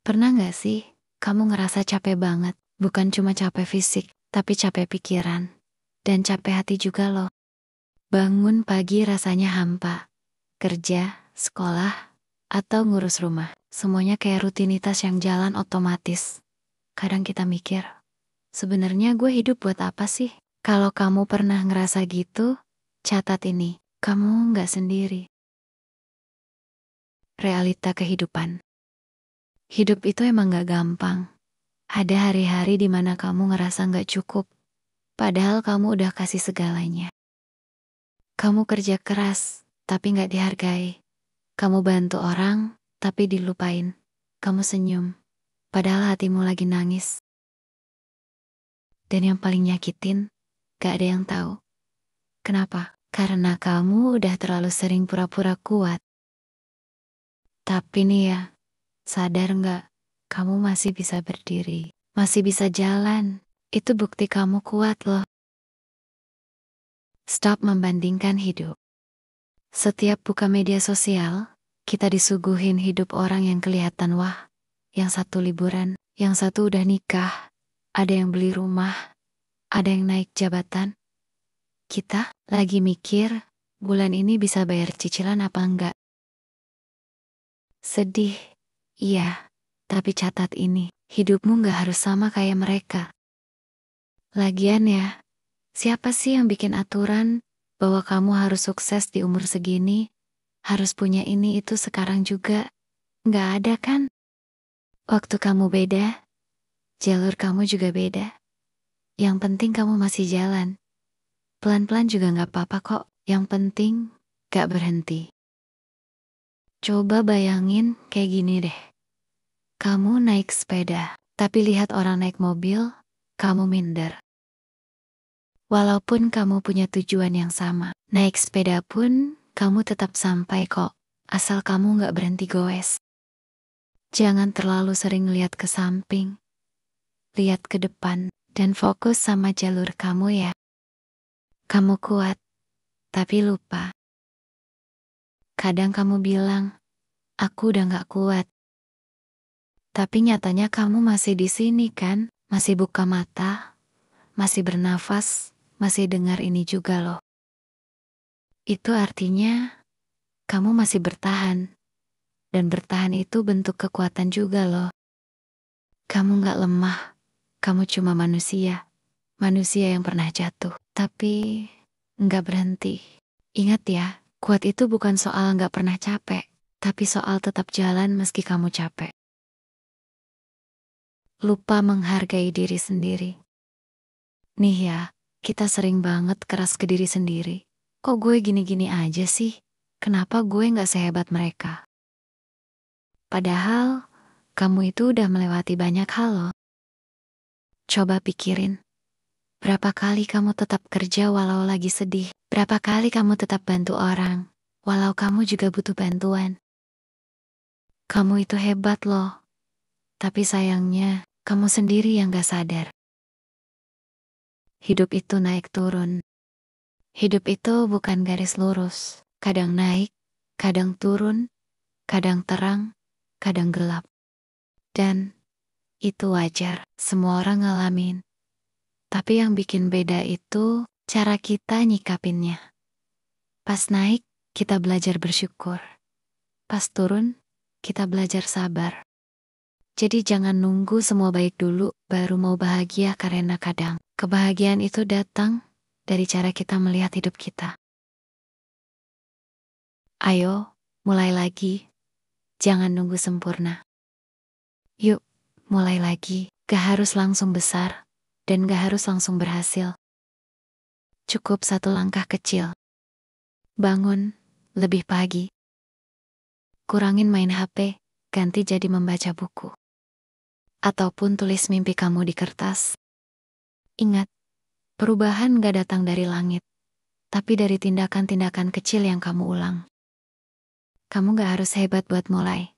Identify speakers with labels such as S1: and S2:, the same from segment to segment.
S1: Pernah nggak sih kamu ngerasa capek banget? Bukan cuma capek fisik, tapi capek pikiran. Dan capek hati juga loh. Bangun pagi rasanya hampa. Kerja, sekolah, atau ngurus rumah. Semuanya kayak rutinitas yang jalan otomatis. Kadang kita mikir, sebenarnya gue hidup buat apa sih? Kalau kamu pernah ngerasa gitu, catat ini. Kamu nggak sendiri. Realita kehidupan. Hidup itu emang nggak gampang. Ada hari-hari di mana kamu ngerasa nggak cukup, padahal kamu udah kasih segalanya. Kamu kerja keras, tapi nggak dihargai. Kamu bantu orang, tapi dilupain. Kamu senyum, padahal hatimu lagi nangis. Dan yang paling nyakitin, gak ada yang tahu. Kenapa? Karena kamu udah terlalu sering pura-pura kuat. Tapi nih ya, sadar nggak? Kamu masih bisa berdiri, masih bisa jalan. Itu bukti kamu kuat loh. Stop membandingkan hidup. Setiap buka media sosial, kita disuguhin hidup orang yang kelihatan wah. Yang satu liburan, yang satu udah nikah, ada yang beli rumah, ada yang naik jabatan. Kita lagi mikir, bulan ini bisa bayar cicilan apa enggak? Sedih, iya, tapi catat ini, hidupmu nggak harus sama kayak mereka. Lagian ya, siapa sih yang bikin aturan bahwa kamu harus sukses di umur segini, harus punya ini itu sekarang juga? Nggak ada kan? Waktu kamu beda, jalur kamu juga beda. Yang penting kamu masih jalan. Pelan-pelan juga nggak apa-apa kok. Yang penting gak berhenti. Coba bayangin kayak gini deh. Kamu naik sepeda, tapi lihat orang naik mobil, kamu minder. Walaupun kamu punya tujuan yang sama, naik sepeda pun kamu tetap sampai kok, asal kamu gak berhenti goes. Jangan terlalu sering lihat ke samping, lihat ke depan, dan fokus sama jalur kamu ya. Kamu kuat, tapi lupa. Kadang kamu bilang, aku udah gak kuat. Tapi nyatanya kamu masih di sini kan? Masih buka mata, masih bernafas, masih dengar ini juga loh. Itu artinya kamu masih bertahan. Dan bertahan itu bentuk kekuatan juga loh. Kamu gak lemah, kamu cuma manusia. Manusia yang pernah jatuh, tapi gak berhenti. Ingat ya, kuat itu bukan soal gak pernah capek, tapi soal tetap jalan meski kamu capek. Lupa menghargai diri sendiri. Nih ya, kita sering banget keras ke diri sendiri. Kok gue gini-gini aja sih? Kenapa gue gak sehebat mereka? Padahal, kamu itu udah melewati banyak hal loh. Coba pikirin, berapa kali kamu tetap kerja walau lagi sedih? Berapa kali kamu tetap bantu orang, walau kamu juga butuh bantuan? Kamu itu hebat loh. Tapi sayangnya, kamu sendiri yang gak sadar. Hidup itu naik turun. Hidup itu bukan garis lurus. Kadang naik, kadang turun, kadang terang, kadang gelap. Dan itu wajar, semua orang ngalamin. Tapi yang bikin beda itu cara kita nyikapinnya. Pas naik, kita belajar bersyukur. Pas turun, kita belajar sabar. Jadi jangan nunggu semua baik dulu baru mau bahagia, karena kadang kebahagiaan itu datang dari cara kita melihat hidup kita. Ayo, mulai lagi. Jangan nunggu sempurna. Yuk, mulai lagi. Gak harus langsung besar, dan gak harus langsung berhasil. Cukup satu langkah kecil. Bangun lebih pagi. Kurangin main HP, ganti jadi membaca buku. Ataupun tulis mimpi kamu di kertas. Ingat, perubahan gak datang dari langit, tapi dari tindakan-tindakan kecil yang kamu ulang. Kamu gak harus hebat buat mulai,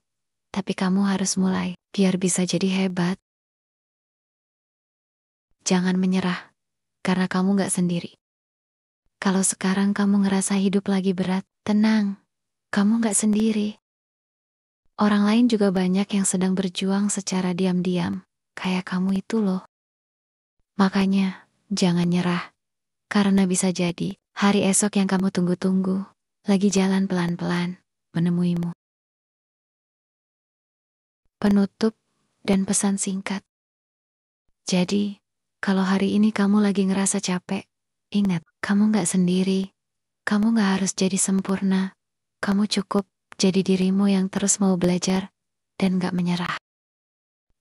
S1: tapi kamu harus mulai, biar bisa jadi hebat. Jangan menyerah, karena kamu gak sendiri. Kalau sekarang kamu ngerasa hidup lagi berat, tenang, kamu gak sendiri. Orang lain juga banyak yang sedang berjuang secara diam-diam, kayak kamu itu loh. Makanya, jangan nyerah, karena bisa jadi hari esok yang kamu tunggu-tunggu lagi jalan pelan-pelan menemuimu. Penutup dan pesan singkat. Jadi, kalau hari ini kamu lagi ngerasa capek, ingat, kamu gak sendiri. Kamu gak harus jadi sempurna. Kamu cukup jadi dirimu yang terus mau belajar dan gak menyerah.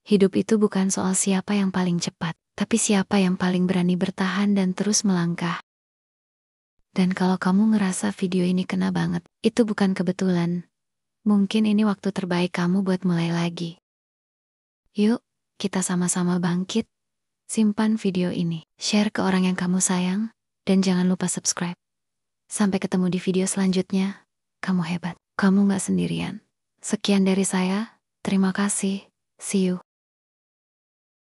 S1: Hidup itu bukan soal siapa yang paling cepat, tapi siapa yang paling berani bertahan dan terus melangkah. Dan kalau kamu ngerasa video ini kena banget, itu bukan kebetulan. Mungkin ini waktu terbaik kamu buat mulai lagi. Yuk, kita sama-sama bangkit. Simpan video ini, share ke orang yang kamu sayang, dan jangan lupa subscribe. Sampai ketemu di video selanjutnya. Kamu hebat, kamu gak sendirian. Sekian dari saya, terima kasih, see you.